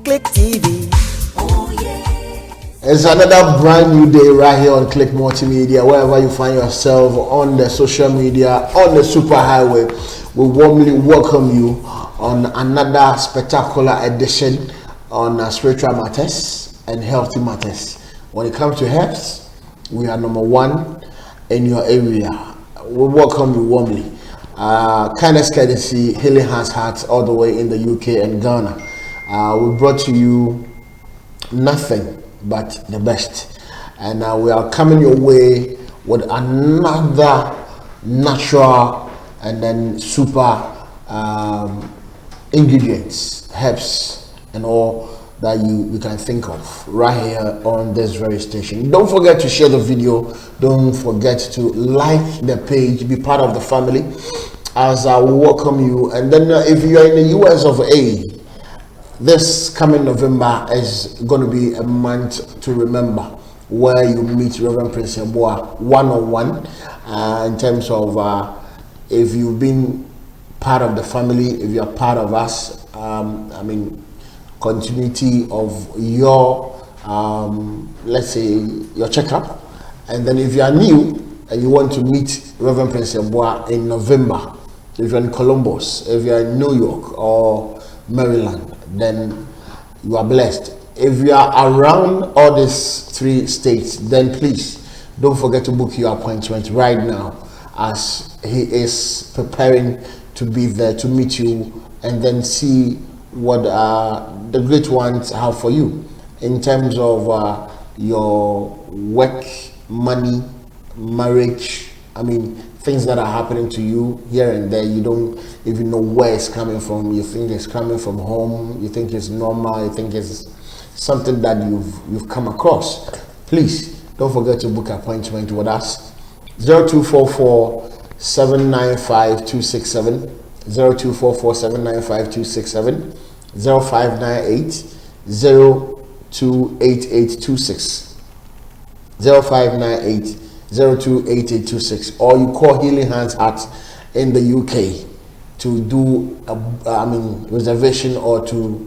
Click TV. Oh yeah. It's another brand new day right here on Click Multimedia. Wherever you find yourself on the social media, on the superhighway, we warmly welcome you on another spectacular edition on spiritual matters and healthy matters. When it comes to health, we are number one in your area. We welcome you warmly. Kindness courtesy, Healing Hearts all the way in the UK and Ghana. We brought to you nothing but the best, and we are coming your way with another natural and then super ingredients, herbs and all that you can think of right here on this very station. Don't forget to share the video. Don't forget to like the page, be part of the family as I will welcome you. And then if you are in the US of A, this coming November is going to be a month to remember, where you meet Reverend Prince Yeboah one-on-one in terms of if you've been part of the family, if you're part of us, continuity of your let's say your checkup. And then if you are new and you want to meet Reverend Prince Yeboah in November, if you're in Columbus, if you're in New York or Maryland, then you are blessed. If you are around all these three states, then please don't forget to book your appointment right now, as he is preparing to be there to meet you and then see what the great ones have for you in terms of your work, money, marriage. Things that are happening to you here and there, you don't even know where it's coming from. You think it's coming from home, you think it's normal, you think it's something that you've come across. Please don't forget to book an appointment with us. 0244 795 267, 0244 795 267, 0598 028826, 0598 028826, or you call Healing Hands in the UK to do reservation or to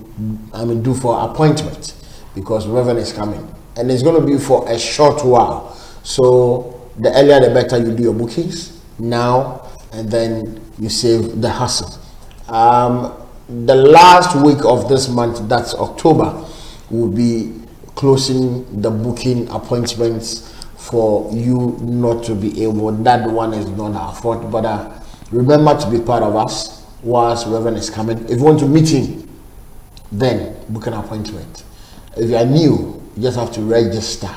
do for appointment, because Reverend is coming and it's going to be for a short while. So the earlier the better you do your bookings now, and then you save the hassle. The last week of this month, that's October, will be closing the booking appointments for you not to be able. That one is not our fault, but remember to be part of us whilst Reverend is coming. If you want to meet him, then book an appointment. If you are new, you just have to register.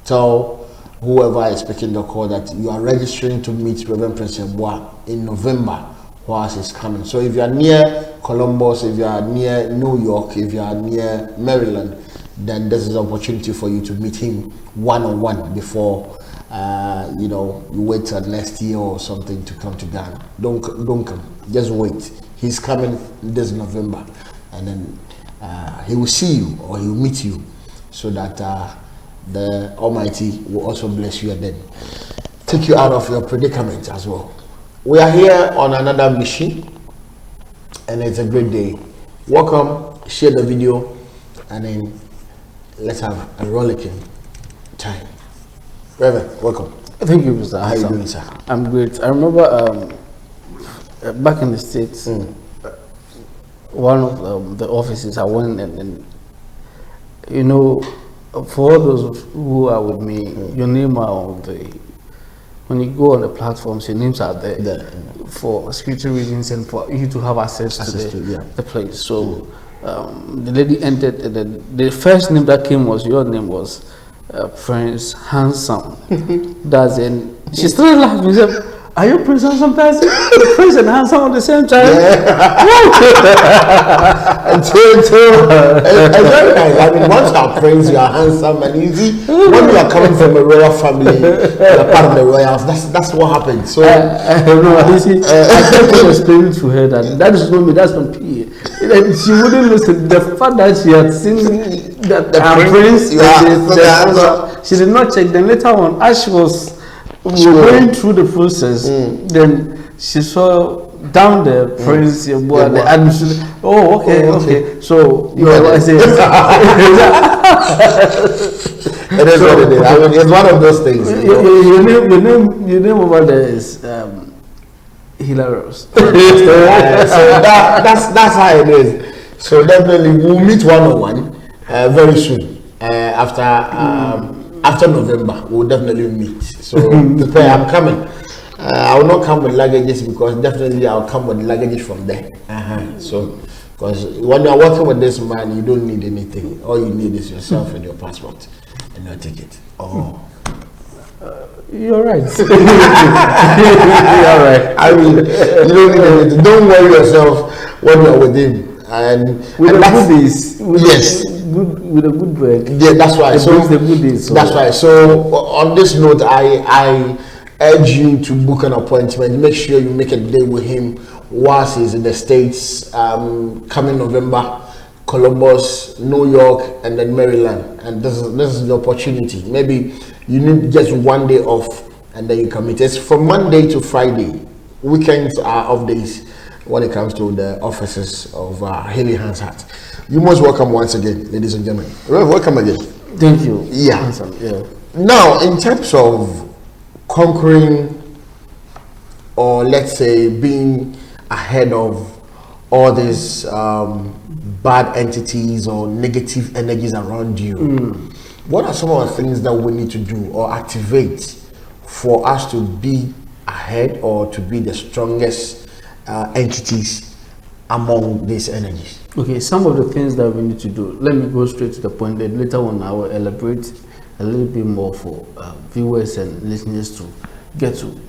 Tell whoever is picking the call that you are registering to meet Reverend Prince Yeboah in November whilst he's coming. So if you are near Columbus, if you are near New York, if you are near Maryland, then this is an opportunity for you to meet him one-on-one before you wait till next year or something to come to Ghana. Don't come, just wait. He's coming this November, and then he will see you or he will meet you, so that the Almighty will also bless you and then take you out of your predicament as well. We are here on another mission, and it's a great day. Welcome, share the video, and then let's have a rollicking time. Reverend, welcome. Thank you, Mr. How are you doing, sir? I'm great. I remember back in the States, one of the offices I went and for all those who are with me, your name are on when you go on the platforms, your names are there for security reasons and for you to have access to the place. So the lady entered, the first name that came was your name was Prince Handsome. That's it. She started laughing. She said, "Are you Prince Handsome person? Prince and Handsome at the same time?" It's very nice. Once you are Prince, you are handsome and easy. When you are coming from a royal family, you are part of the royals. That's what happens. So I kept explaining to her that is not me. That's not PA. She wouldn't listen. The fact that she had seen that Prince, she did not check. Then later on, as she was going through the process, then she saw down the Prince, your boy, and oh, okay. So you know what I say? It is what it is. I mean, it's one of those things. Your name over there is hilarious. So that's how it is. So definitely we'll meet one-on-one very soon. After November, we'll definitely meet. So prepare. I'm coming. I will not come with luggages because definitely I'll come with luggages from there. So, because when you are working with this man, you don't need anything. All you need is yourself and your passport and your ticket. Oh. You're right. You're right. I mean, you don't need anything. Don't worry yourself when you're with him. And with and the goodies, yes, with a good bread. Yeah, that's right. So the goodies. So. That's right. So on this note, I urge you to book an appointment. Make sure you make a day with him whilst he's in the States. Coming November, Columbus, New York, and then Maryland. And this is the opportunity. Maybe you need just one day off, and then you can meet. It's from Monday to Friday. Weekends are off days when it comes to the offices of Healing Hands Heart. You're most welcome once again, ladies and gentlemen. Welcome again. Thank you. Yeah. Awesome. Yeah. Now, in terms of conquering, or let's say being ahead of all these bad entities or negative energies around you, what are some of the things that we need to do or activate for us to be ahead or to be the strongest entities among these energies? Okay, some of the things that we need to do. Let me go straight to the point. Then later on, I will elaborate a little bit more for viewers and listeners to get to,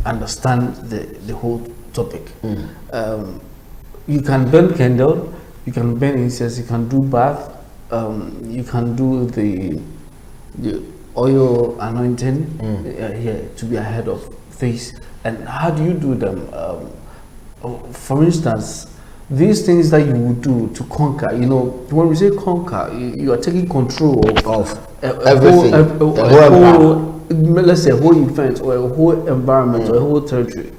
understand the whole topic. You can burn candle, you can burn incense, you can do bath, you can do the oil anointing here to be ahead of things. And how do you do them? For instance, these things that you would do to conquer, when we say conquer, you are taking control of everything, let's say a whole event or a whole environment or a whole territory.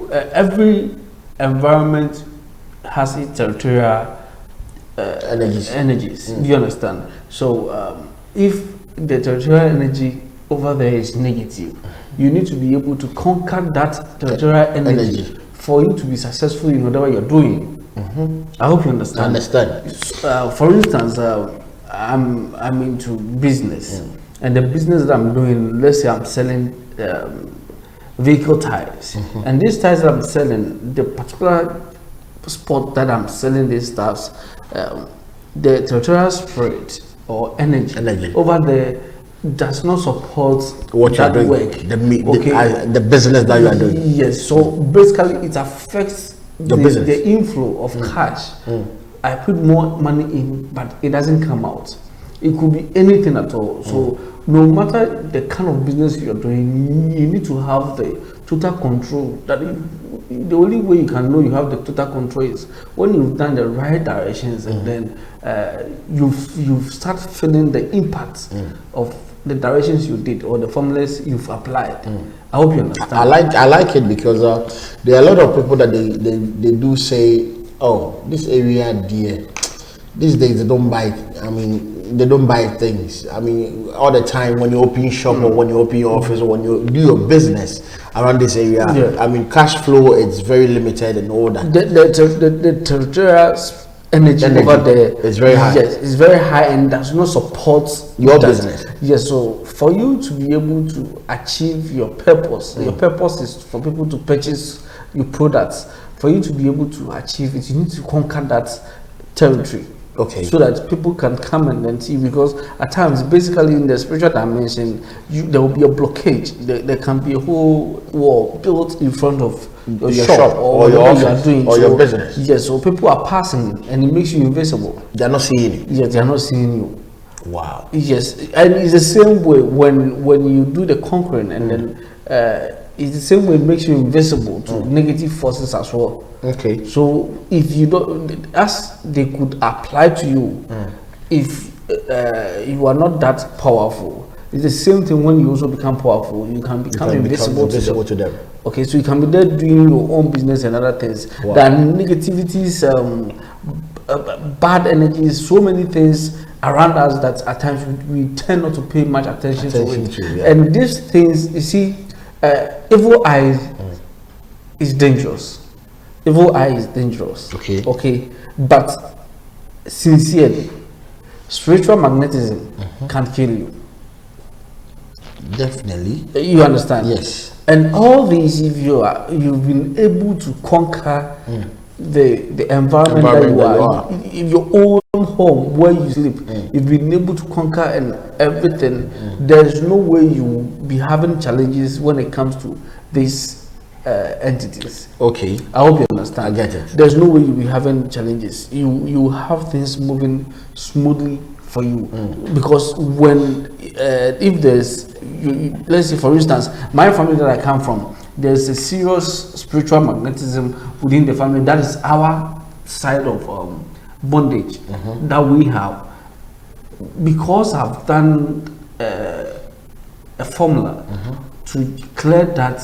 Every environment has its territorial energies. Do you understand? So if the territorial energy over there is negative, you need to be able to conquer that territorial energy for you to be successful in whatever you're doing. I hope you understand. I understand. For instance, I'm into business, and the business that I'm doing, let's say I'm selling vehicle tires, and these tires that I'm selling, the particular spot that I'm selling these stuffs, the territorial spirit or energy over there does not support what you're doing, work. The business that you are doing. Yes, so basically it affects the inflow of cash. I put more money in, but it doesn't come out. It could be anything at all. So no matter the kind of business you're doing, you need to have the total control. The only way you can know you have the total control is when you've done the right directions, and then you've start feeling the impact of the directions you did or the formulas you've applied. I hope you understand. I like it because there are a lot of people that they do say, oh, this area there, these days they don't buy. They don't buy things. All the time when you open shop or when you open your office or when you do your business around this area, cash flow is very limited and all that. The territorial energy over there is very high. Yes, it's very high and does not support your business. Yes, so for you to be able to achieve your purpose, your purpose is for people to purchase your products. For you to be able to achieve it, you need to conquer that territory. Okay. So that people can come and then see, because at times, basically in the spiritual dimension, there will be a blockage. There can be a whole wall built in front of your shop or your office, you are doing, or your business. Yes, so people are passing and it makes you invisible. They are not seeing you. Yes, they are not seeing you. Wow. Yes, and it's the same way when you do the conquering, and then it's the same way it makes you invisible to negative forces as well. Okay. So if you don't, as they could apply to you, if you are not that powerful, it's the same thing when you also become powerful. You can become invisible to them. Okay, so you can be there doing your own business and other things. Wow. There are negativities, bad energies, so many things around us that at times we tend not to pay much attention to it. Yeah. And these things, you see, evil eye is dangerous. Evil eye is dangerous. Okay. Okay, but sincerely, spiritual magnetism can kill you. Definitely. You understand? Yes. And all these, if you've been able to conquer the environment that you are, in your own home where you sleep, you've been able to conquer and everything. There's no way you'll be having challenges when it comes to these entities. Okay. I hope you understand. I get it. There's no way you'll be having challenges. You have things moving smoothly for you, because when if there's let's say for instance, my family that I come from, there's a serious spiritual magnetism within the family. That is our side of bondage that we have, because I've done a formula to clear that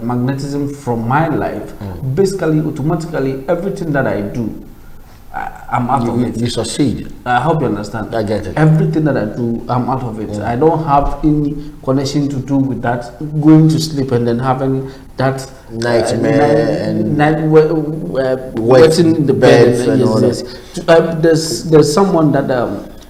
magnetism from my life. Basically, automatically, everything that I do, I'm out of it. You succeed. I hope you understand. I get it. Everything that I do, I'm out of it. I don't have any connection to do with that. Going to sleep and then having that nightmare and wetting in the bed. And yes. There's someone that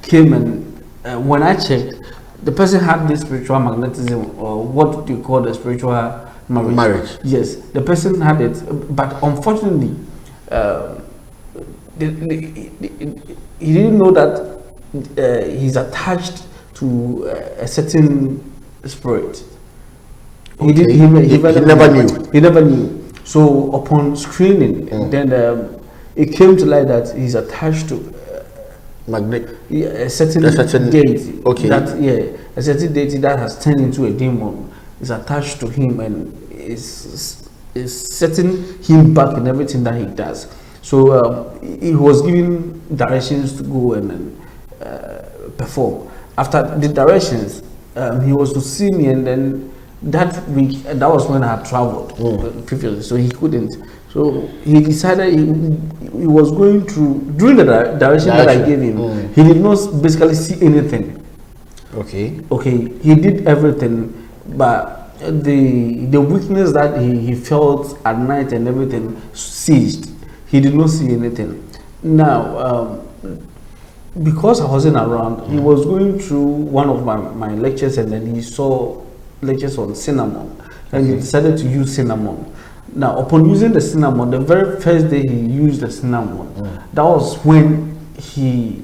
came and when I checked, the person had this spiritual magnetism, or what do you call the spiritual marriage? Yes, the person had it, but unfortunately, he didn't know that he's attached to a certain spirit. He never knew. He never knew. So upon screening, then it came to light that he's attached to a certain deity. Okay. A certain deity that has turned into a demon is attached to him and is setting him back in everything that he does. So he was given directions to go and perform. After the directions, he was to see me, and then that week, that was when I had traveled previously, so he couldn't. So he decided he was going through, during the direction that I gave him, he did not basically see anything. Okay, he did everything, but the weakness that he felt at night and everything ceased. He did not see anything. Now, because I wasn't around, he was going through one of my lectures, and then he saw lectures on cinnamon, and he decided to use cinnamon. Now, upon using the cinnamon, the very first day he used the cinnamon, that was when he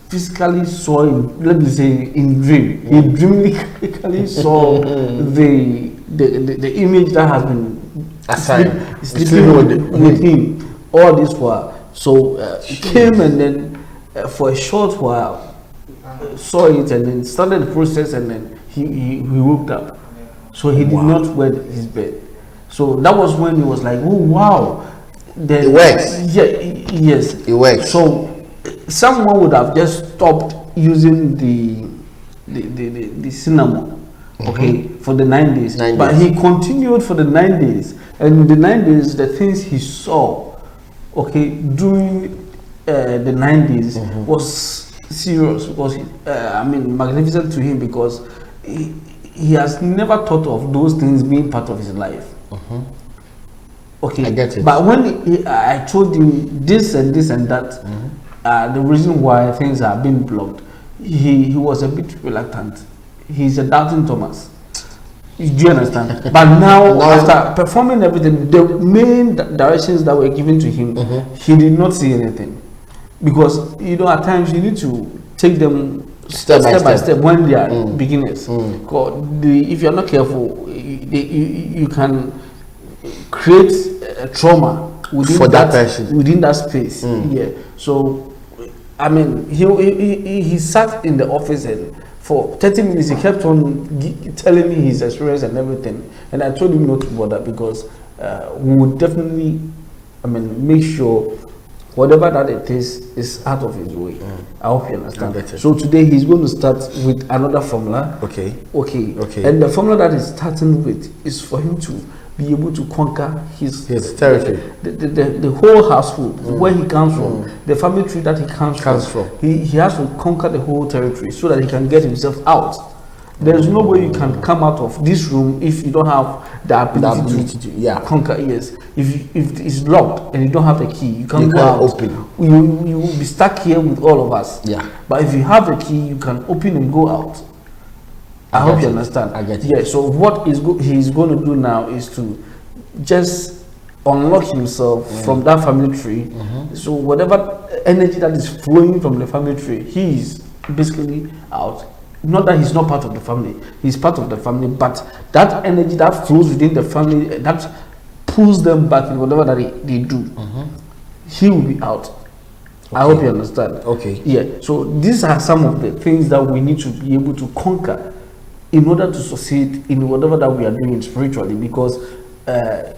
physically saw, let me say, in dream. He dreamily saw the image that has been sleeping with him all this while. So he came and then for a short while saw it, and then started the process, and then he woke up. So he did not wet his bed. So that was when he was like, oh wow, then it works. Yes, it works. So someone would have just stopped using the cinnamon, okay, for the 9 days. But he continued for the 9 days, and in the 9 days, the things he saw, okay, during the 9 days was serious, was magnificent to him, because he has never thought of those things being part of his life. Okay, I get it. But when I told him this and this and that, the reason why things are being blocked, he was a bit reluctant. He's a doubting Thomas. Do you understand? But now, after performing everything, the main directions that were given to him, he did not see anything. Because, at times you need to take them step by step when they are beginners. If you're not careful, you can create a trauma within that person, within that space. Yeah. So, he sat in the office, and for 30 minutes he kept on telling me his experience and everything, and I told him not to bother, because we would definitely make sure whatever that it is out of his way. I hope you understand. So today he's going to start with another formula. Okay. And the formula that he's starting with is for him to be able to conquer his territory, the whole household, where he comes from, the family tree that he comes from. He has to conquer the whole territory so that he can get himself out. There's no way you can come out of this room if you don't have the ability to conquer. Yes, if it's locked and you don't have the key, you can't go out. Open. You will be stuck here with all of us. Yeah. But if you have the key, you can open and go out. I hope you understand. I get it. Yeah. So what he's going to do now is to just unlock himself from that family tree. So whatever energy that is flowing from the family tree, he's basically out. Not that he's not part of the family, he's part of the family, but that energy that flows within the family, that pulls them back in whatever that they do, he will be out. I hope you understand. Okay. Yeah. So these are some of the things that we need to be able to conquer in order to succeed in whatever that we are doing spiritually, because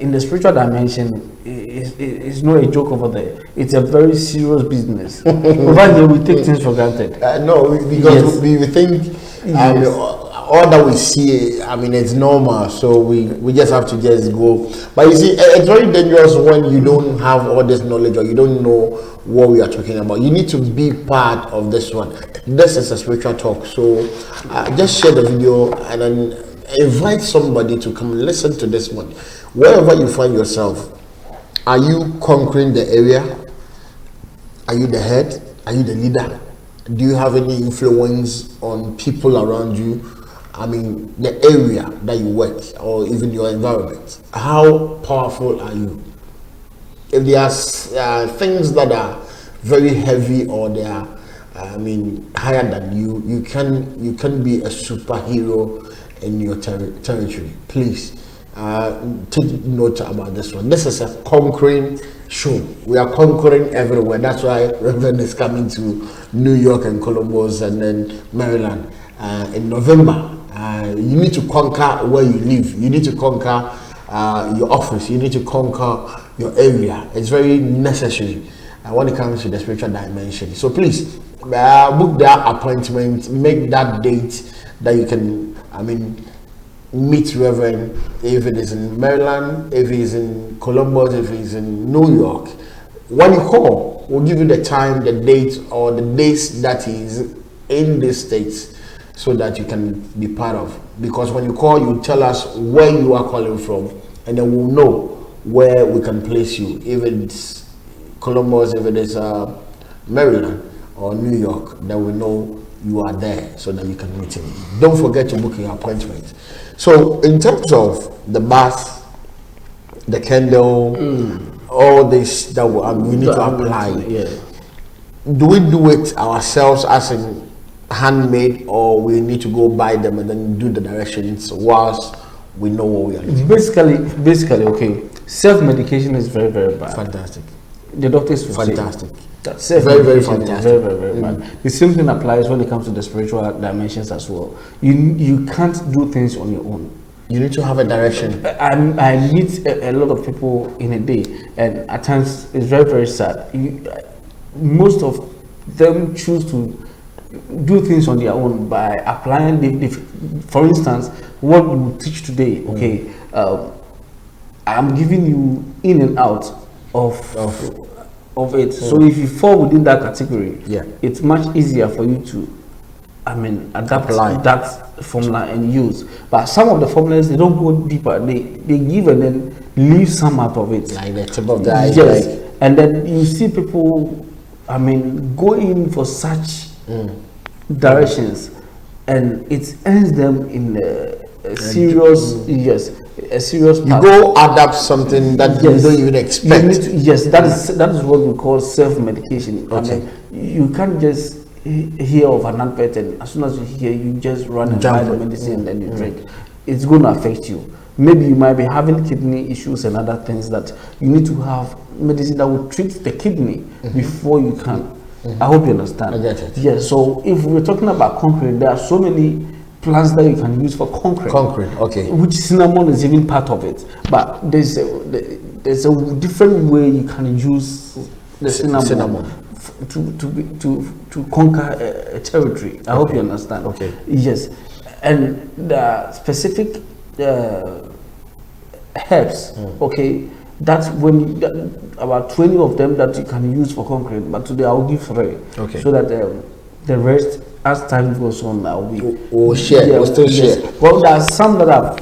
in the spiritual dimension, it's not a joke over there. It's a very serious business. Over here, we take things for granted. No, because we think all that we see, I mean, it's normal. So we just have to just go. But you see, it's very dangerous when you don't have all this knowledge or you don't know what we are talking about. You need to be part of this one. This is a spiritual talk. So just share the video and then invite somebody to come listen to this one. Wherever you find yourself, are you conquering the area? Are you the head? Are you the leader? Do you have any influence on people around you? I mean, the area that you work or even your environment. How powerful are you? If there are things that are very heavy or they are, higher than you, you can be a superhero in your territory. Please take note about this one. This is a conquering show. We are conquering everywhere. That's why Reverend is coming to New York and Columbus and then Maryland in November. You need to conquer where you live. You need to conquer your office. You need to conquer your area. It's very necessary when it comes to the spiritual dimension. So please book that appointment, make that date that you can meet Reverend, if it is in Maryland, if it is in Columbus, if it is in New York. When you call, we'll give you the time, the date, or the days that he is in these states so that you can be part of. Because when you call, you tell us where you are calling from, and then we'll know where we can place you. If it's Columbus, if it is Maryland or New York, then we know you are there so that you can meet him. Don't forget to book your appointment. So in terms of the bath, the candle, all this that we need to apply, do we do it ourselves as in handmade, or we need to go buy them and then do the directions whilst we know what we are doing? Basically, okay, self-medication is very, very bad. Fantastic. The doctors will fantastic. That's very, very fantastic. Very, very bad. The same thing applies when it comes to the spiritual dimensions as well. You can't do things on your own. You need to have a direction. I meet a lot of people in a day, and at times it's very, very sad. Most of them choose to do things on their own by applying for instance, what we teach today. Okay, I'm giving you in and out of it. So if you fall within that category, it's much easier for you to adapt that formula and use. But some of the formulas, they don't go deeper. They give and then leave some out of it, like the tip of the iceberg. Yes. And then you see people go in for such directions, and it ends them in a serious a serious path. You go adapt something that you don't even expect. That is what we call self-medication. Okay. You can't just hear of an advert and as soon as you hear, you just run and buy the medicine and then you drink. It's going to affect you. Maybe you might be having kidney issues and other things that you need to have medicine that will treat the kidney before you can. I hope you understand. I get it. Yes. So if we're talking about concrete, there are so many plants that you can use for concrete. Concrete, okay. Which cinnamon is even part of it. But there's a different way you can use the cinnamon. To conquer a territory. I hope you understand. Okay. Yes, and the specific herbs. Okay, that's when about 20 of them that you can use for concrete. But today I'll give 3. Okay. So that the rest, as time goes on, I'll be. We'll share. Yeah, we'll still yes. share. Well, there are some that I've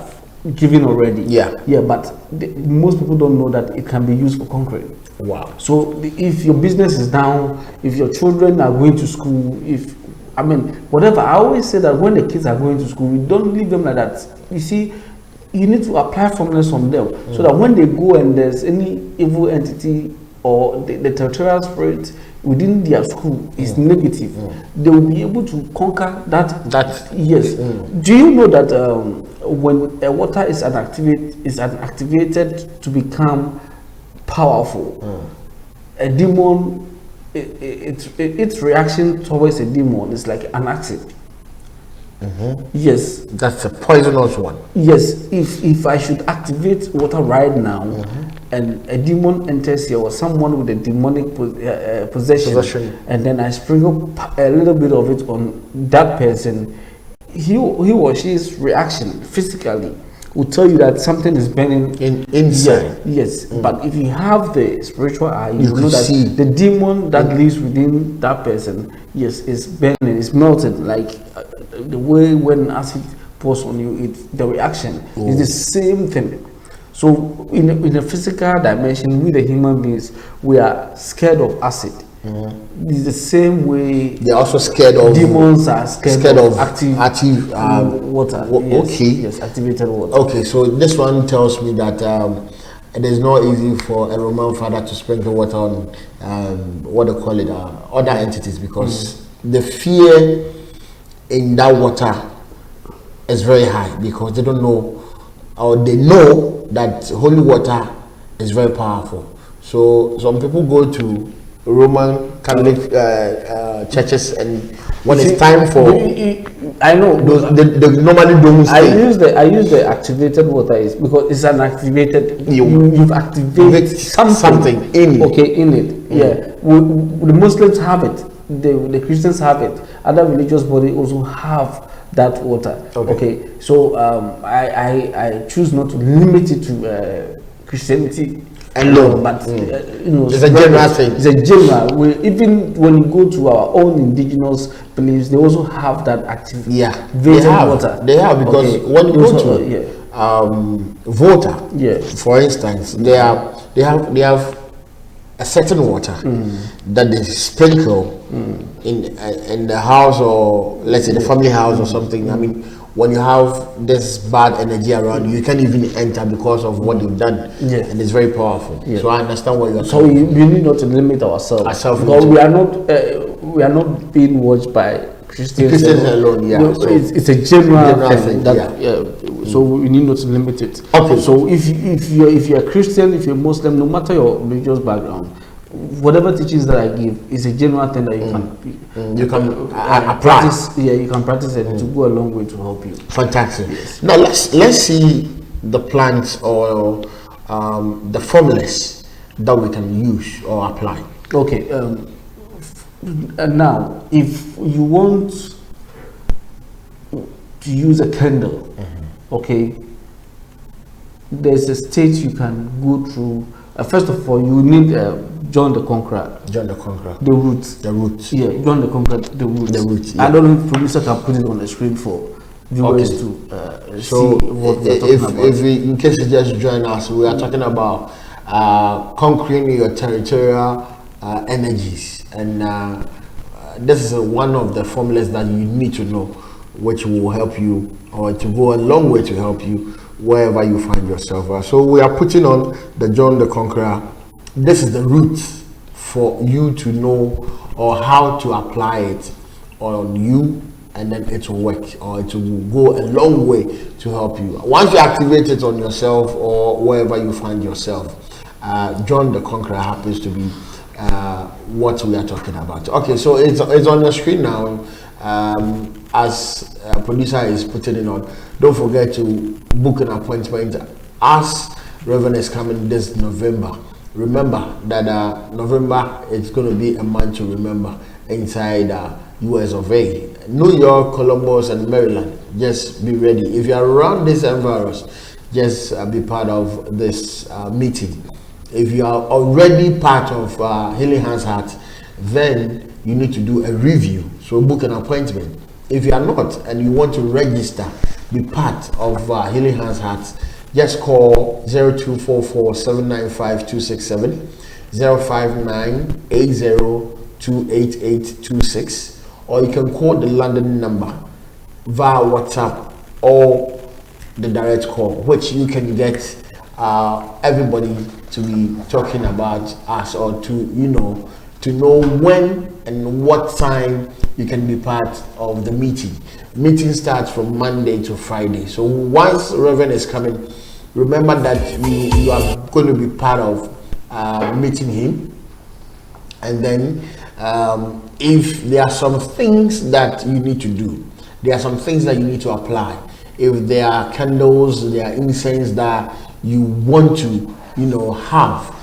given already. Yeah. Yeah, but most people don't know that it can be used for concrete. Wow. So if your business is down, if your children are going to school, whatever, I always say that when the kids are going to school, we don't leave them like that. You see, you need to apply firmness on them so that when they go and there's any evil entity or the territorial spirit within their school is negative, they will be able to conquer that. Yes. Do you know that when a water is activated to become powerful, a demon, its reaction towards a demon is like an acid. Yes, That's a poisonous one. yes. If I should activate water right now, and a demon enters here, or someone with a demonic possession, and then I sprinkle a little bit of it on that person, he or she's reaction physically will tell you that something is burning inside. Yes, but if you have the spiritual eye, you can know that see. the demon that lives within that person, yes, is burning, is melted. Like the way when acid pours on you, the reaction is the same thing. So in a physical dimension, we the human beings, we are scared of acid. It's the same way They're also scared of demons are scared of active water. Yes, okay. Yes, activated water. Okay, so this one tells me that it is not easy for a Roman father to sprinkle water on what they call it, other entities, because the fear in that water is very high, because they don't know, or they know that holy water is very powerful. So some people go to Roman Catholic churches, and when it's time for, I know they normally don't I stay. use the activated water is because it's an activated. You've activated something in it. Yeah, the Muslims have it. The Christians have it. Other religious bodies also have that water. Okay. So I choose not to limit it to Christianity alone, but it's a general thing. It's a general. Even when you go to our own indigenous beliefs, they also have that activated water. They have, because when you go to Volta, for instance, they have a certain water that they sprinkle in the house, or let's say the family house or something. I mean, when you have this bad energy around you, you can't even enter because of what you've done, and it's very powerful. So I understand what you're saying. So we need not to limit ourselves, because we are not being watched by Christians alone. Yeah, so it's a general thing. So we need not to limit it. Okay. So if you're a Christian, if you're Muslim, no matter your religious background, whatever teachings that I give is a general thing that you can apply. Practice. Yeah, you can practice it to go a long way to help you. Fantastic. Yes. Now let's see the plants or the formulas that we can use or apply. Okay. And now, if you want to use a candle, okay, there's a stage you can go through. First of all, you need John the Conqueror. John the Conqueror. The roots. The roots. Yeah, John the Conqueror. The roots. The roots. Yeah. I don't know if producer can put it on the screen for viewers to see what we're talking about. In case you just join us, we are talking about conquering your territorial energies, and this is one of the formulas that you need to know, which will help you, or to go a long way to help you wherever you find yourself. So we are putting on the John the Conqueror. This is the root for you to know or how to apply it on you, and then it will work, or it will go a long way to help you. Once you activate it on yourself or wherever you find yourself, John the Conqueror happens to be what we are talking about. Okay, so it's on your screen now. As a producer is putting it on, don't forget to book an appointment, as Reverend is coming this November. remember that November is going to be a month to remember inside US of A. New York, Columbus, and Maryland. Just be ready. If you are around this virus, just be part of this meeting. If you are already part of Healing Hands Heart, then you need to do a review. So book an appointment. If you are not and you want to register, be part of Healing Hands Heart, just call 0244 795 267, 059 80 or you can call the London number via WhatsApp or the direct call, which you can get everybody to be talking about us, or to know when and what time you can be part of the meeting. Meeting starts from Monday to Friday. So once Reverend is coming, remember that you are going to be part of meeting him. And then if there are some things that you need to do, there are some things that you need to apply. If there are candles, there are incense that you want to have,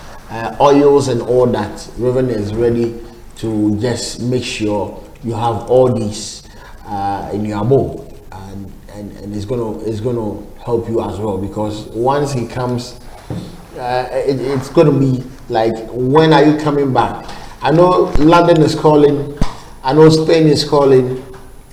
oils and all that, Reverend is ready to just make sure you have all these in your bowl, and it's gonna help you as well, because once he comes, it's gonna be like, when are you coming back? I know London is calling, I know Spain is calling,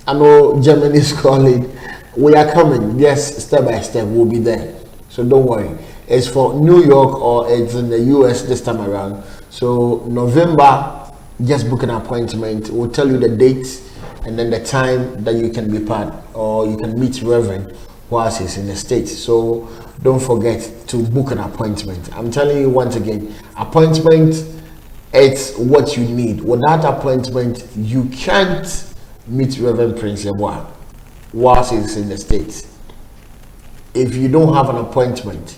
I know Germany is calling. We are coming. Yes, step by step we'll be there, so don't worry. It's for New York or it's in the US this time around. So November, just book an appointment. We'll tell you the date and then the time that you can be part, or you can meet Reverend whilst he's in the States. So don't forget to book an appointment. I'm telling you once again, appointment, it's what you need. Without appointment, you can't meet Reverend Prince Yeboah whilst he's in the States. If you don't have an appointment,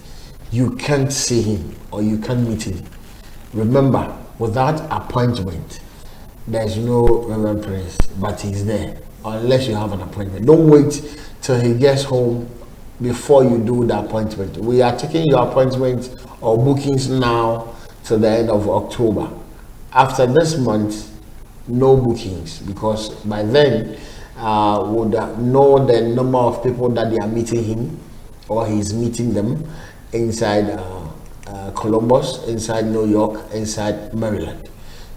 you can't see him or you can't meet him. Remember, without appointment, there's no Reverend Prince, but he's there unless you have an appointment. Don't wait till he gets home before you do the appointment. We are taking your appointment or bookings now till the end of October. After this month, no bookings, because by then would know the number of people that they are meeting him or he's meeting them inside Columbus, inside New York, inside Maryland.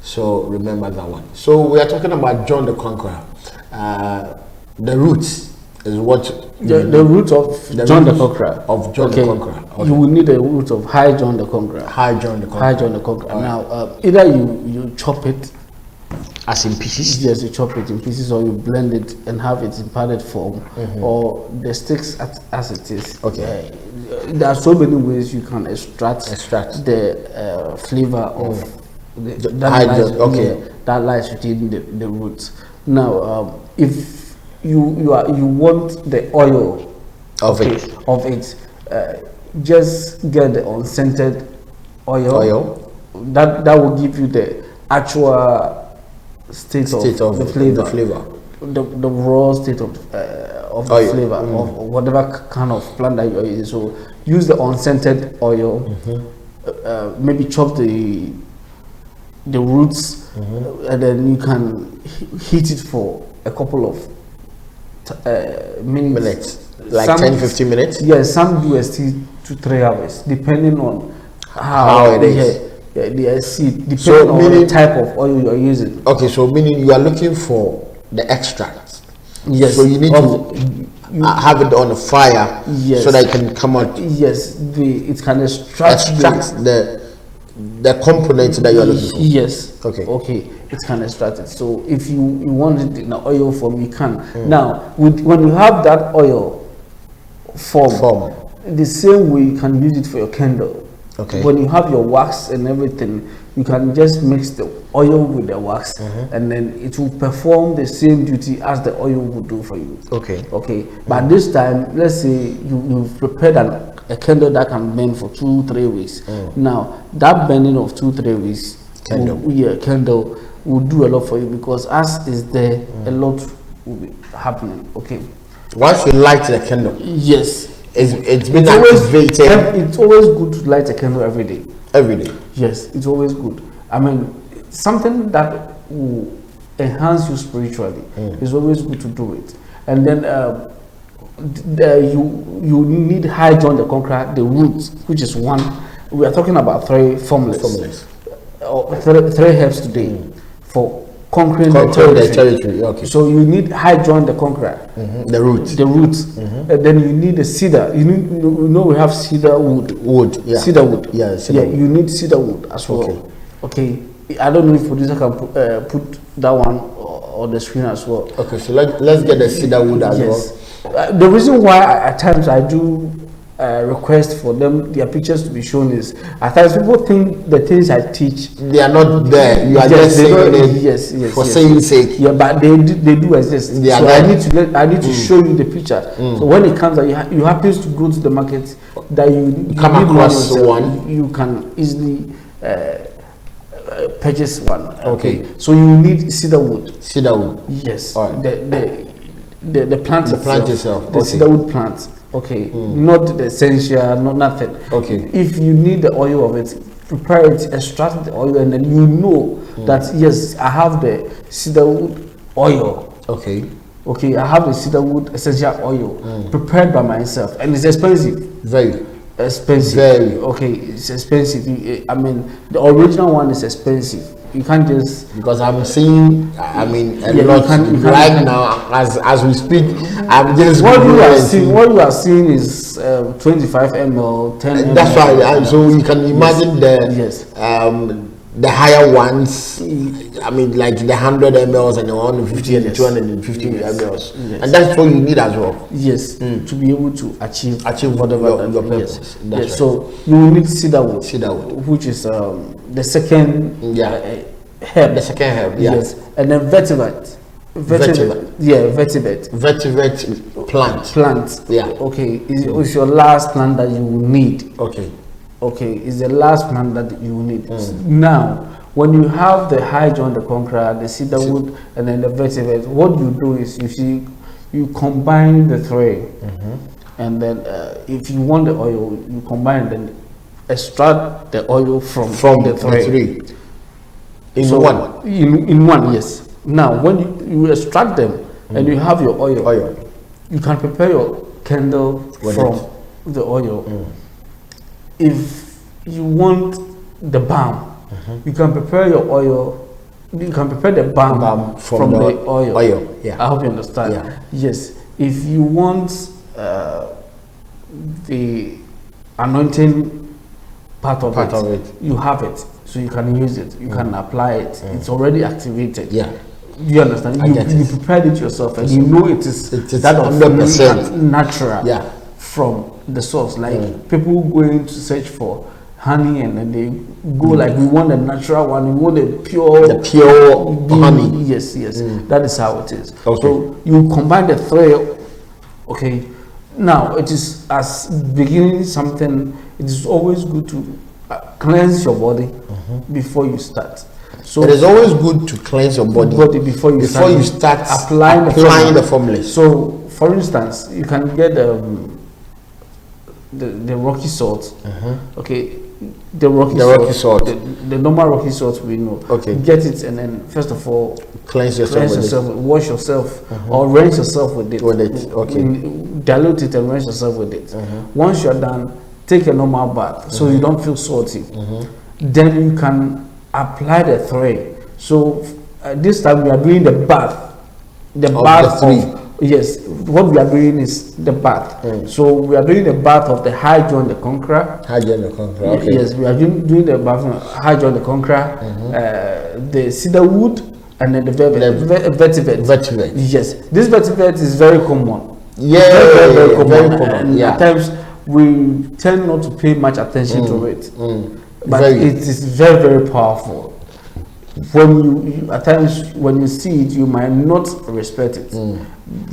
So remember that one. So we are talking about John the Conqueror. The roots is what the root of John the Conqueror. Of John the Conqueror. Okay. You will need a root of High John the Conqueror. High John the Conqueror. High John the Conqueror. Now, either you chop it as in pieces. Yes, you chop it in pieces, or you blend it and have it in powdered form, or the sticks as it is. Okay. There are so many ways you can extract the flavor of that lies within the roots. Now, if you want the oil of it, just get the unscented oil. That will give you the actual state of the flavor. The raw state of the flavor of whatever kind of plant that you're using. So use the unscented oil. Maybe chop the roots, and then you can heat it for a couple of minutes, like 10-15 minutes. Yes, some do 2 to 3 hours, depending on how it is. The seed, depending on the type of oil you are using. Okay, so meaning you are looking for the extract. Yes. So you need to have it on the fire, so that it can come out. Yes, it can extract the components that you are looking for. Yes. Okay, it can extract it. So if you want it in an oil form, you can. Now, when you have that oil form, the same way you can use it for your candle. Okay. When you have your wax and everything, you can just mix the oil with the wax, and then it will perform the same duty as the oil would do for you. Okay. But this time, let's say you've prepared a candle that can burn for 2-3 weeks. Now, that burning of 2-3 weeks, candle will do a lot for you, because as is there, a lot will be happening. Okay. Once you light the candle. Yes. It's been activated. It's always good to light a candle every day. Every day. Yes, it's always good. I mean, something that will enhance you spiritually is always good to do it. And then you need High John the Conqueror, the root, which is one. We are talking about 3 formulas. Three herbs today for conquering the territory. Okay. So you need High John the Conqueror, the root, and then you need the cedar. You know we have cedar wood. Cedar wood. Yeah. You need cedar wood as well. Okay. I don't know if producer can put that one on the screen as well. Okay. So let's get the cedar wood as well. The reason why at times I do request for their pictures to be shown is at times people think the things I teach they are not there. You are just saying it for saying sake. Yeah, but they do exist. So I need to show you the picture. So when it comes out, you happen to go to the market that you come across one, you can easily purchase one. Okay. So you need cedar wood. Cedar wood. Yes. All right. The plant itself. The cedar wood plant. Okay, not the essential, not nothing. Okay. If you need the oil of it, prepare it, extract the oil, and then you know that yes, I have the cedarwood oil. Okay. Okay, I have the cedarwood essential oil prepared by myself, and it's expensive. Very expensive. Very. Okay, it's expensive. I mean, the original one is expensive. You can't just, because I'm seeing, I mean, a lot right now as we speak. I'm just what you are seeing is 25 ml, 10 ml. That's why. So you can imagine the higher ones. I mean, like the 100 ml and the 150 and the 250 ml, and that's what you need as well. Yes, to be able to achieve whatever your purpose. Yes. So you will need cedarwood, which is the second herb. The second herb. Yes, and then vetiver. Vetiver. Vetiver plant. Yeah. Okay, it's your last plant that you will need. Okay, it's the last plant that you will need. Now, when you have the High John the Conqueror, the cedarwood, and then the vetiver, what you do is you combine the three, and then if you want the oil, you combine it and extract the oil from the three. In one, yes. Now, when you extract them and you have your oil, you can prepare your candle from the oil. If you want the balm, you can prepare your oil. You can prepare the balm from the oil. Yeah. I hope you understand. Yeah. Yes. If you want the anointing part of it, you have it. So you can use it. You can apply it. It's already activated. Yeah. You understand? You prepared it yourself, and you know it is that 100% natural. Yeah. From the source, like people going to search for honey, and then they go like, we want a natural one, we want a pure honey. Yes. That is how it is. So you combine the three. Okay, now it is as beginning something. It is always good to cleanse your body before you start. So it is always good to cleanse your body before you start applying the formula. So, for instance, you can get the rocky salt. Okay, the rocky salt, the normal rocky salt we know. Okay, get it, and then first of all cleanse yourself, wash yourself, or rinse yourself with it. Okay, dilute it and rinse yourself with it. Once you're done, take a normal bath so you don't feel salty. Then you can apply the three. So this time we are doing the bath. The bath of yes. What we are doing is the bath. So we are doing the bath of the High John the Conqueror. High John the Conqueror. Okay. Yes, we are doing the bath of High John the Conqueror, the cedarwood, and then the vetiver. Yes, this vetiver is very common. Yeah, very common. And at times we tend not to pay much attention to it, but it is very, very powerful. When you at times when you see it, you might not respect it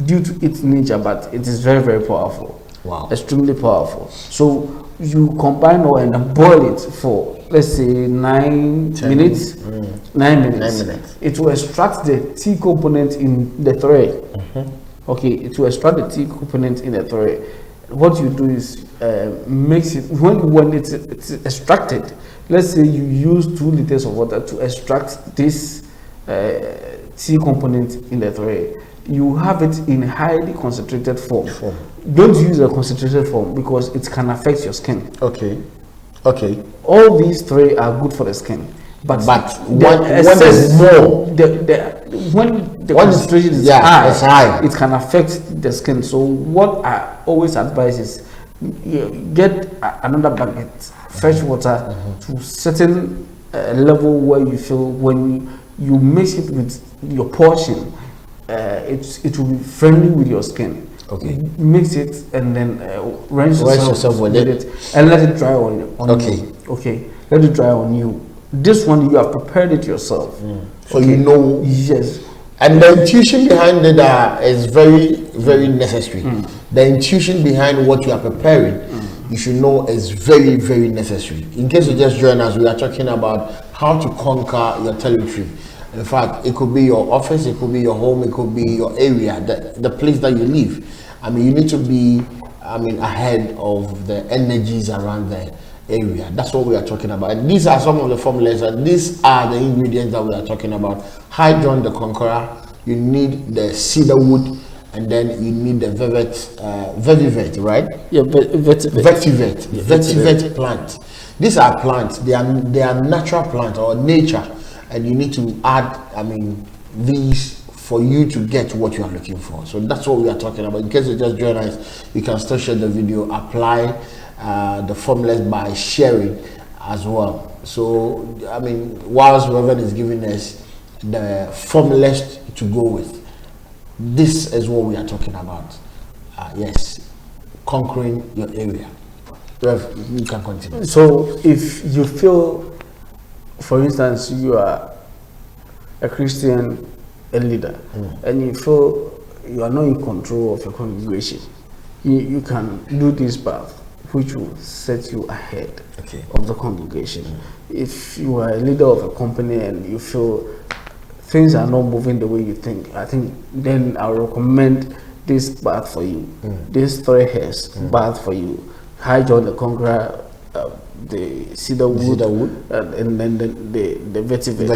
due to its nature, but it is very, very powerful. Wow, extremely powerful. So you combine oil and boil it for, let's say, 9 minutes. 9 minutes. It will extract the tea component in the thread. Okay, it will extract the tea component in the thread. What you do is mix it when it's extracted. let's say you use 2 liters of water to extract this tea component in the thread. You have it in highly concentrated form. Don't use a concentrated form because it can affect your skin. Okay. All these 3 are good for the skin. But when there's more, when the concentration is high, it can affect the skin. So what I always advise is get another bucket, fresh water to certain level where you feel when you mix it with your portion, it will be friendly with your skin. Okay. Mix it and then rinse yourself with it and let it dry on you. Okay. Let it dry on you. This one you have prepared it yourself. So you know. Yes. And the intuition behind it is very, very necessary. The intuition behind what you are preparing, you should know, is very, very necessary. In case you just join us, we are talking about how to conquer your territory. In fact, it could be your office, it could be your home, it could be your area, the place that you live. I mean, you need to be, ahead of the energies around the area. That's what we are talking about. And these are some of the formulas, and these are the ingredients that we are talking about. High John the Conqueror, you need the cedar wood, and then you need the vetiver, right? Yeah, vetiver plant. These are plants. They are natural plants or nature, and you need to add, these for you to get what you are looking for. So that's what we are talking about. In case you just join us, you can still share the video, apply the formulas by sharing as well. So whilst Reverend is giving us the formulas to go with, this is what we are talking about. Yes, conquering your area. Rev, you can continue. So if you feel, for instance, you are a Christian leader and you feel you are not in control of your congregation, you can do this path, which will set you ahead of the congregation. If you are a leader of a company and you feel things are not moving the way you think, I think then I will recommend this path for you. This 3 hairs path for you. High John the Conqueror, the cedar wood, and then the vetiver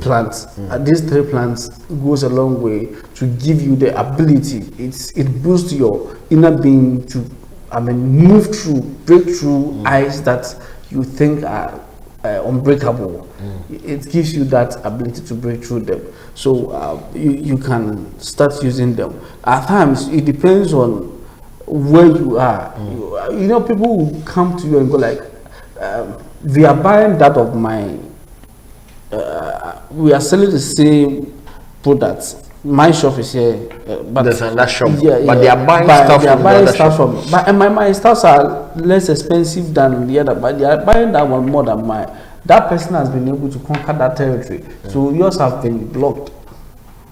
plants. These 3 plants goes a long way to give you the ability. It boosts your inner being to move through, break through ice that you think are unbreakable. It gives you that ability to break through them. So you can start using them. At times, it depends on where you are. People will come to you and go like, we are buying that of my, we are selling the same products. My shop is here, but there's another shop. But they are buying stuff from But my stuffs are less expensive than the other. But they are buying that one more than mine. That person has been able to conquer that territory. So yours have been blocked.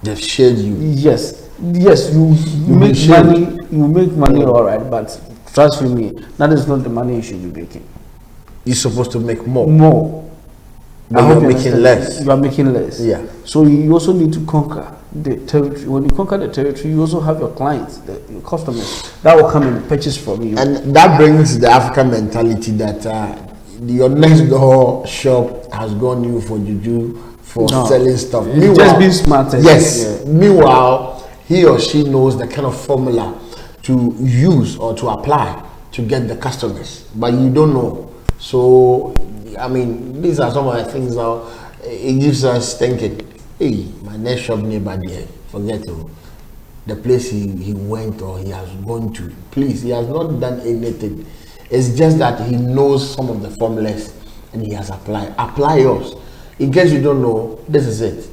They've shared you. Yes. You make money. You make money, all right. But trust me, that is not the money you should be making. You're supposed to make more. But you're making less. You are making less. Yeah. So you also need to conquer the territory. When you conquer the territory, you also have your clients, your customers that will come and purchase from you. And that brings the African mentality that your next door shop has gone you for juju, for selling stuff. Meanwhile, just being smart. Yes. Yeah. Meanwhile, he or she knows the kind of formula to use or to apply to get the customers, but you don't know. So, these are some of the things now. It gives us thinking, hey, my next shop neighbor there, forget it. The place he went or he has gone to, please, he has not done anything. It's just that he knows some of the formulas and he has applied. Apply yours. In case you don't know, this is it.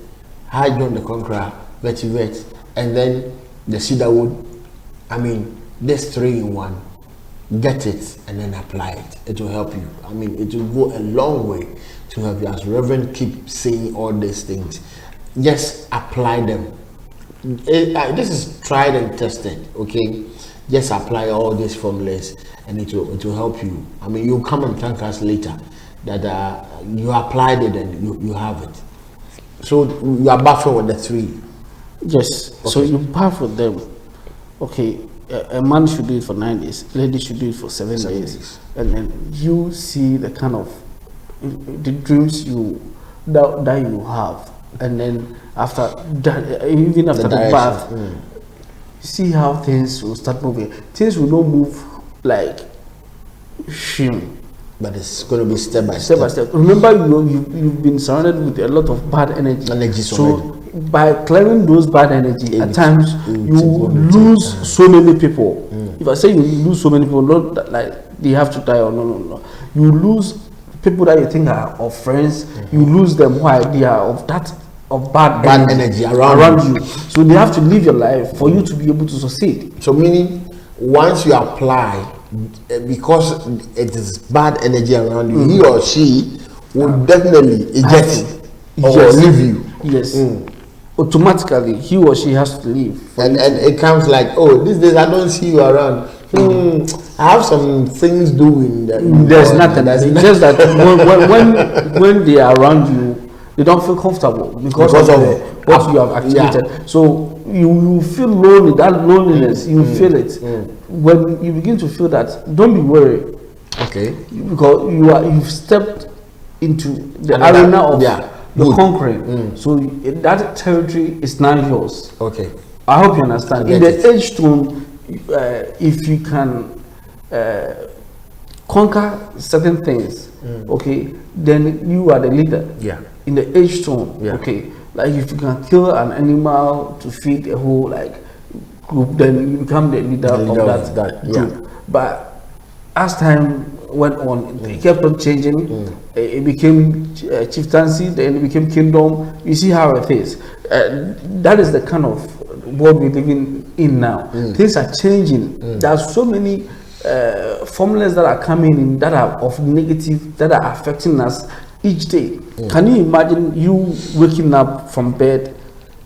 High John the Conqueror, vetiver, and then the cedar wood. This 3 in 1. Get it and then apply it. It will help you. It will go a long way to help you. As Reverend keep saying all these things, just apply them. This is tried and tested. Okay, just apply all these formulas and it will help you. You'll come and thank us later that you applied it and you have it. So you are baffled with the 3. Yes. Okay. So you baffle with them. Okay. A man should do it for 9 days. Lady should do it for 7 days. And then you see the kind of the dreams that you have, and then after that, even after the bath, see how things will start moving. Things will not move like shim. But it's going to be step by step. Remember, you've been surrounded with a lot of bad energy. So by clearing those bad energy, at times you lose so many people. If I say you lose so many people, not that, like they have to die or no. You lose people that you think are of friends. You lose them. Why? They are of bad energy around you. So they have to live your life for you to be able to succeed. So meaning, once you apply, because it is bad energy around you, he or she will definitely eject or leave you. Yes. Automatically, he or she has to leave. And it comes like, oh, these days I don't see you around. I have some things doing. There's nothing. It's just that when they are around you, they don't feel comfortable because of what you have activated. Yeah. So you feel lonely. That loneliness, you feel it. When you begin to feel that, don't be worried. Okay. Because you've stepped into the arena of the conquering. So that territory is now yours. Okay. I hope you understand. In the age tone, if you can conquer certain things, okay, then you are the leader. Yeah. In the age tone, okay, like if you can kill an animal to feed a whole group, then you become the leader of that group. But as time went on, it kept on changing. It became chieftaincy, then it became kingdom. You see how it is. That is the kind of world we're living in now. Things are changing. There are so many formulas that are coming in that are of negative, that are affecting us each day. Can you imagine you waking up from bed,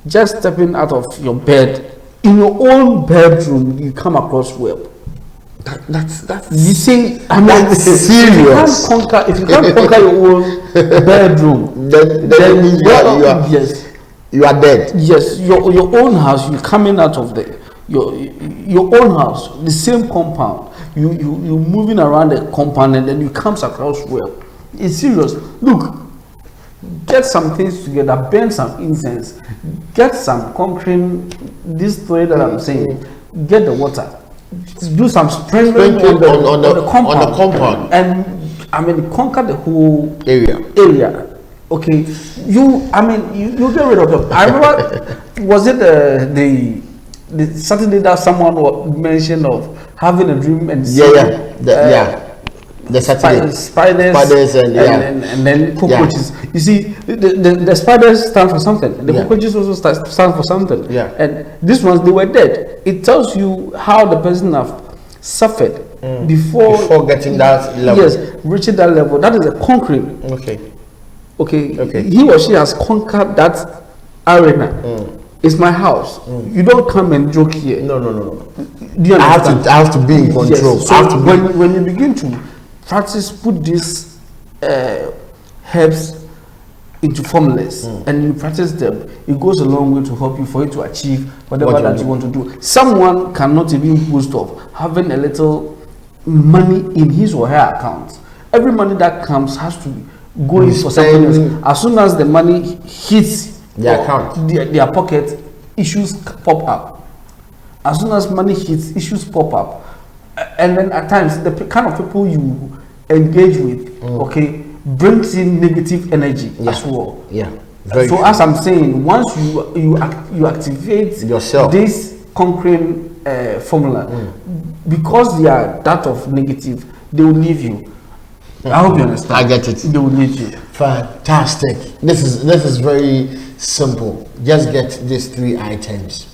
just stepping out of your bed, in your own bedroom, you come across web? That's you see, I mean, that's serious. If you can't conquer your own bedroom, then you are dead. Yes, your own house, you're coming out of your own house, the same compound. You're moving around the compound, and then you come across web. It's serious. Look, get some things together, burn some incense, get some conquering, this thread that I'm saying, get the water, do some sprinkling on the compound, and I mean conquer the whole area. Okay, you get rid of them. I remember, was it the Saturday that someone mentioned of having a dream and the spiders and then cockroaches. You see, the spiders stand for something. The cockroaches also stand for something. And these ones, they were dead. It tells you how the person have suffered before getting that level. Yes, reaching that level. That is a conquering. Okay. He or she has conquered that arena. It's my house. You don't come and joke here. No. Do you understand? I have to be in control. Yes. So when you begin to practice, put these herbs into formulas and you practice them, it goes a long way to help you for you to achieve whatever that you want to do. Someone cannot even boast of having a little money in his or her account. Every money that comes has to go in for something else. As soon as the money hits their account, their pocket, issues pop up. As soon as money hits, issues pop up. And then at times, the kind of people you engage with, brings in negative energy as well. So as I'm saying, once you activate yourself, this conquering formula, because they are that of negative, they will leave you. I hope you understand. I get it. They will leave you. Fantastic. This is very simple. Just get these 3 items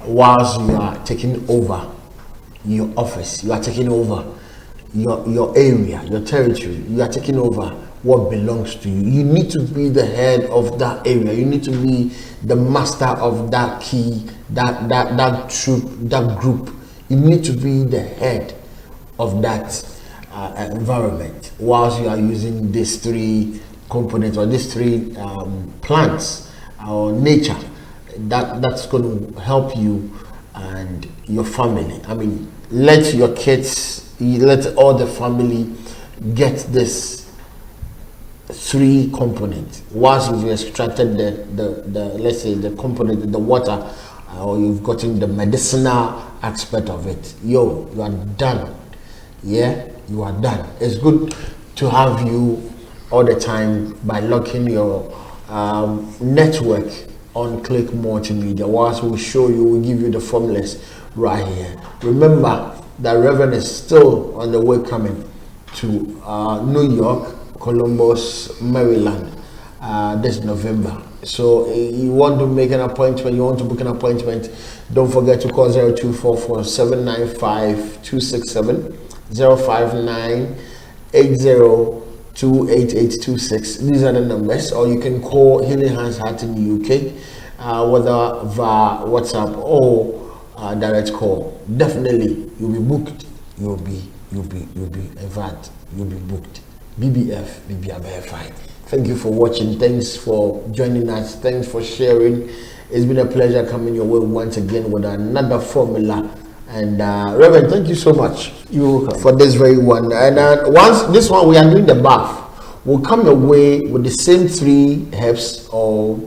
whilst you are taking over your office, you are taking over your area, your territory, you are taking over what belongs to you. You need to be the head of that area. You need to be the master of that key, that troop, that group. You need to be the head of that environment whilst you are using these 3 components or these 3 plants or nature that's going to help you and your family. I mean, let your kids, let all the family get this three components. Once you've extracted the let's say the component, the water, or you've gotten the medicinal aspect of it, you are done. Yeah, you are done. It's good to have you all the time by locking your network on Click Multimedia. Once we show you, we give you the formulas right here. Remember that Reverend is still on the way coming to New York, Columbus, Maryland this November. So you want to make an appointment, you want to book an appointment, don't forget to call 0244 795 267 059 80 These are the numbers, or you can call Healing Hands Heart in the UK, whether via WhatsApp or direct call. Definitely, you'll be booked. You'll be in fact, you'll be booked. BBF, fine. Thank you for watching. Thanks for joining us. Thanks for sharing. It's been a pleasure coming your way once again with another formula. And Reverend, thank you so much for this very one. And once this one, we are doing the bath. We'll come your way with the same 3 herbs or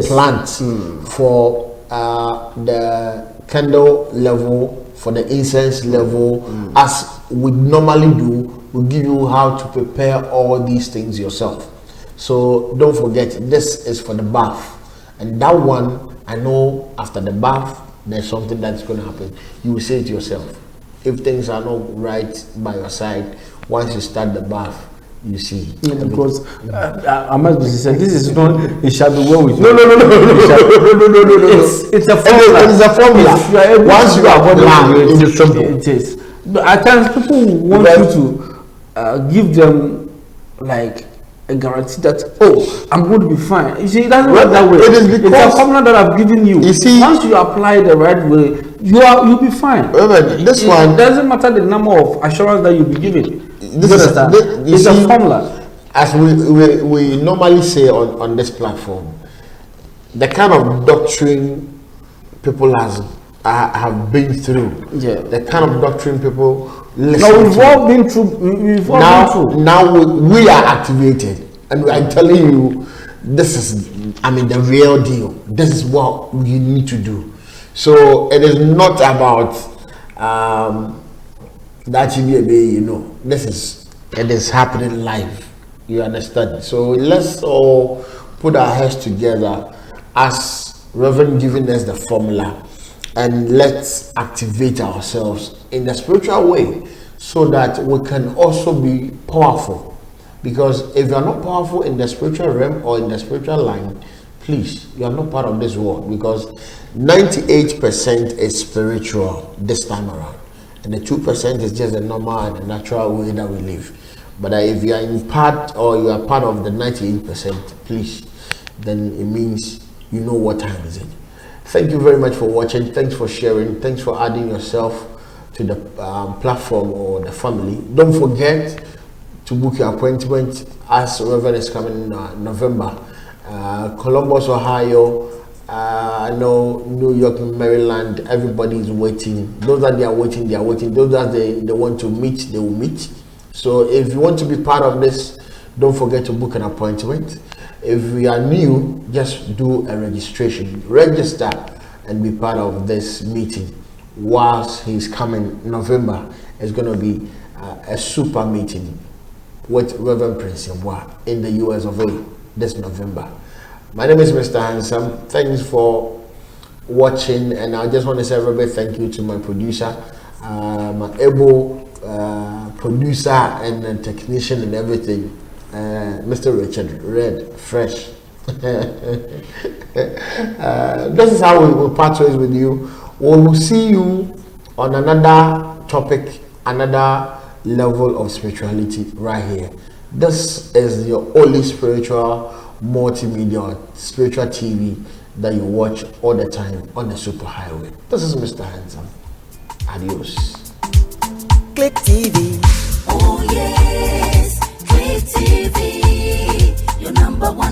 plants for the candle level, for the incense level, as we normally do. We'll give you how to prepare all these things yourself. So don't forget, this is for the bath. And that one, I know after the bath, there's something that's going to happen. You will say it yourself. If things are not right by your side, once you start the bath, you see. Yeah, because I must be sincere, this is not a shadow well with you. No. It's a formula. It's a formula. Once you are born, it is simple. It is. But at times, people want you to give them like a guarantee that, oh, I'm going to be fine. You see, it doesn't work that way. It's a formula that I've given you. You see, once you apply the right way, you'll be fine. This one, it doesn't matter the number of assurance that you'll be given. It's a formula. As we normally say on this platform, the kind of doctrine people have been through, the kind of doctrine people listen to. We've all been through. Now we are activated, and I'm telling you, this is, the real deal. This is what you need to do. So it is not about that it is happening live. You understand? So let's all put our heads together as Reverend giving us the formula, and let's activate ourselves in the spiritual way so that we can also be powerful. Because if you are not powerful in the spiritual realm or in the spiritual line, please, you are not part of this world, because 98% is spiritual this time around, and the 2% is just the normal and the natural way that we live. But if you are in part, or you are part of the 98%, please, then it means you know what time is it. Thank you very much for watching. Thanks for sharing. Thanks for adding yourself to the platform or the family. Don't forget to book your appointment, as Reverend is coming in November. Columbus, Ohio, I know New York, Maryland, everybody is waiting. Those that they are waiting, they are waiting. Those that they want to meet, they will meet. So if you want to be part of this, don't forget to book an appointment. If you are new, just do a registration. Register and be part of this meeting. Whilst he's coming November, it's going to be a super meeting with Reverend Prince Yeboah in the US of A this November. My name is Mr. Handsome. Thanks for watching, and I just want to say a very big thank you to my producer, my able producer and technician and everything, Mr. Richard Red Fresh. This is how we will part ways with you. We will see you on another topic, another level of spirituality right here. This is your only spiritual multimedia, spiritual TV that you watch all the time on the superhighway. This is Mr. Handsome. Adios. Click TV. Oh yes, Click TV, your number one.